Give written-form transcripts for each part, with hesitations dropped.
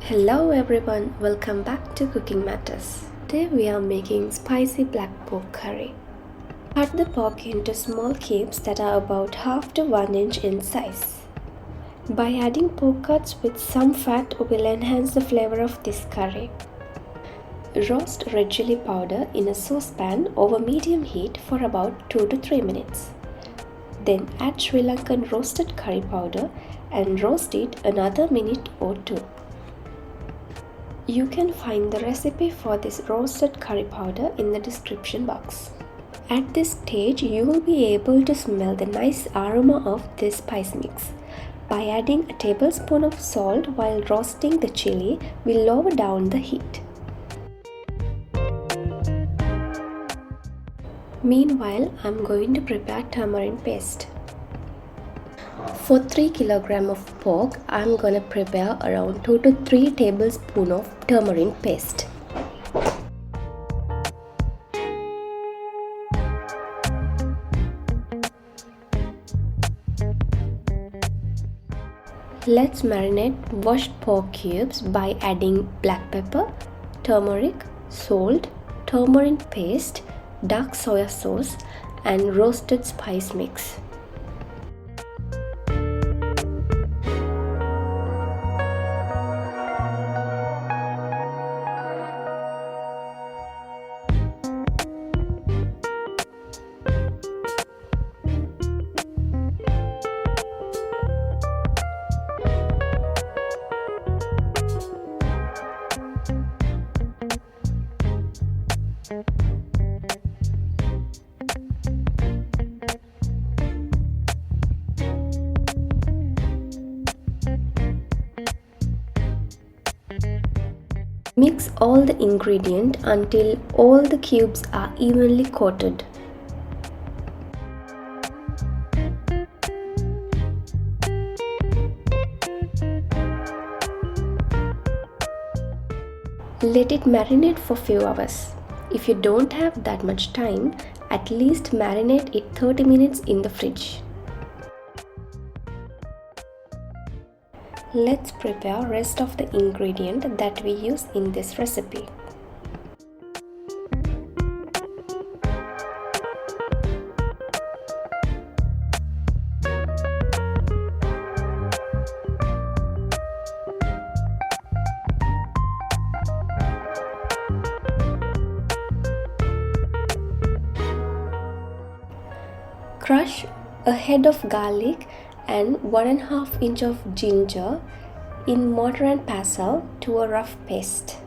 Hello everyone, welcome back to Cooking Matters. Today we are making spicy black pork curry. Cut the pork into small cubes that are about half to 1 inch in size. By adding pork cuts with some fat will enhance the flavor of this curry. Roast red chilli powder in a saucepan over medium heat for about 2 to 3 minutes. Then add Sri Lankan roasted curry powder and roast it another minute or two. You can find the recipe for this roasted curry powder in the description box. At this stage, you will be able to smell the nice aroma of this spice mix. By adding a tablespoon of salt while roasting the chili, will lower down the heat. Meanwhile, I'm going to prepare tamarind paste. For 3 kg of pork, I'm gonna prepare around 2 to 3 tablespoons of turmeric paste. Let's marinate washed pork cubes by adding black pepper, turmeric, salt, turmeric paste, dark soya sauce, and roasted spice mix. Mix all the ingredients until all the cubes are evenly coated. Let it marinate for few hours. If you don't have that much time, at least marinate it 30 minutes in the fridge. Let's prepare rest of the ingredient that we use in this recipe. Crush a head of garlic and 1.5 inch of ginger in mortar and pestle to a rough paste.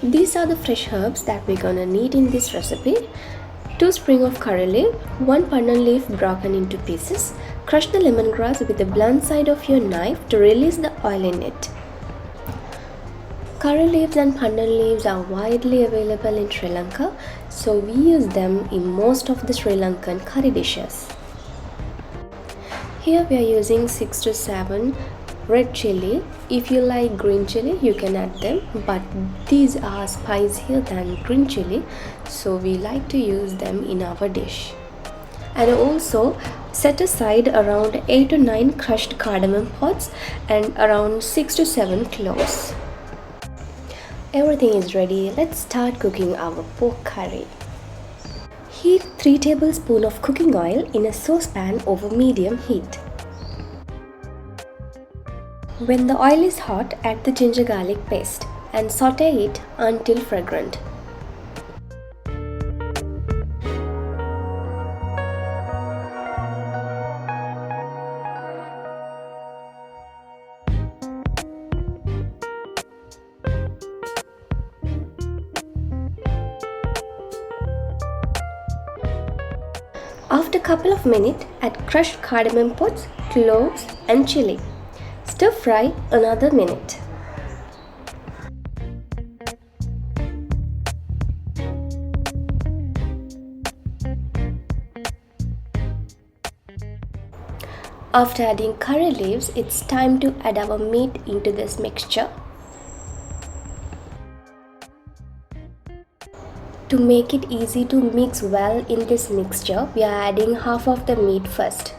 These are the fresh herbs that we're gonna need in this recipe. 2 sprigs of curry leaf, 1 pandan leaf broken into pieces. Crush the lemongrass with the blunt side of your knife to release the oil in it. Curry leaves and pandan leaves are widely available in Sri Lanka, so we use them in most of the Sri Lankan curry dishes. Here we are using 6 to 7 red chilli. If you like green chilli, you can add them, but these are spicier than green chilli, so we like to use them in our dish. And also set aside around 8 to 9 crushed cardamom pods and around 6 to 7 cloves. Everything is ready. Let's start cooking our pork curry. Heat 3 tablespoons of cooking oil in a saucepan over medium heat. When the oil is hot, add the ginger garlic paste and saute it until fragrant. After a couple of minutes, add crushed cardamom pods, cloves and chilli. Stir fry another minute. After adding curry leaves, it's time to add our meat into this mixture. To make it easy to mix well in this mixture, we are adding half of the meat first.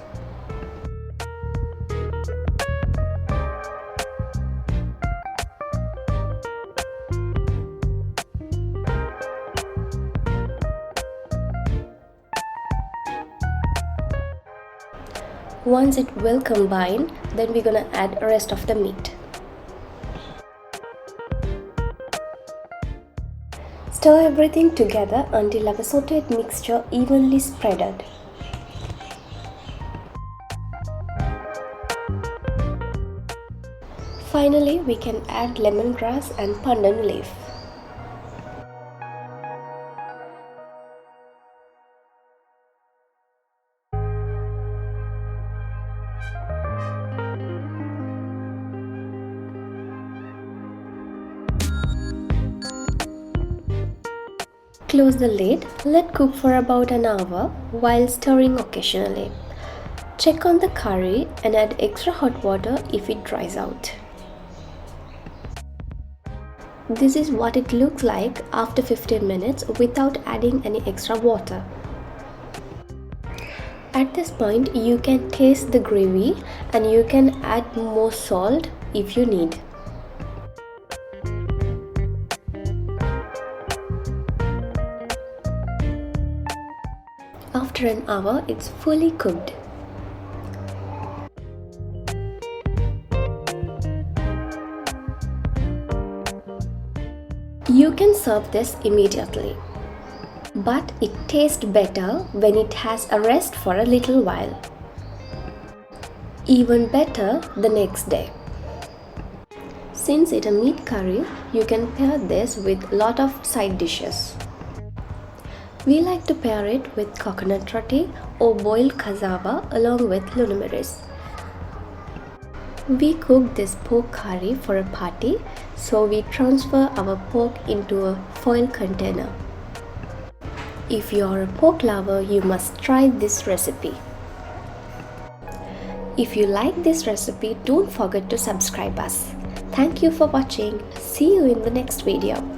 Once it will combine, then we're gonna add the rest of the meat. Stir everything together until our sauteed mixture evenly spreaded. Finally, we can add lemongrass and pandan leaf. Close the lid, let cook for about an hour while stirring occasionally. Check on the curry and add extra hot water if it dries out. This is what it looks like after 15 minutes without adding any extra water. At this point, you can taste the gravy and you can add more salt if you need. After an hour, it's fully cooked. You can serve this immediately, but it tastes better when it has a rest for a little while. Even better the next day. Since it's a meat curry, you can pair this with a lot of side dishes. We like to pair it with coconut roti or boiled cassava along with lumineries. We cook this pork curry for a party, so we transfer our pork into a foil container. If you are a pork lover, you must try this recipe. If you like this recipe, don't forget to subscribe us. Thank you for watching. See you in the next video.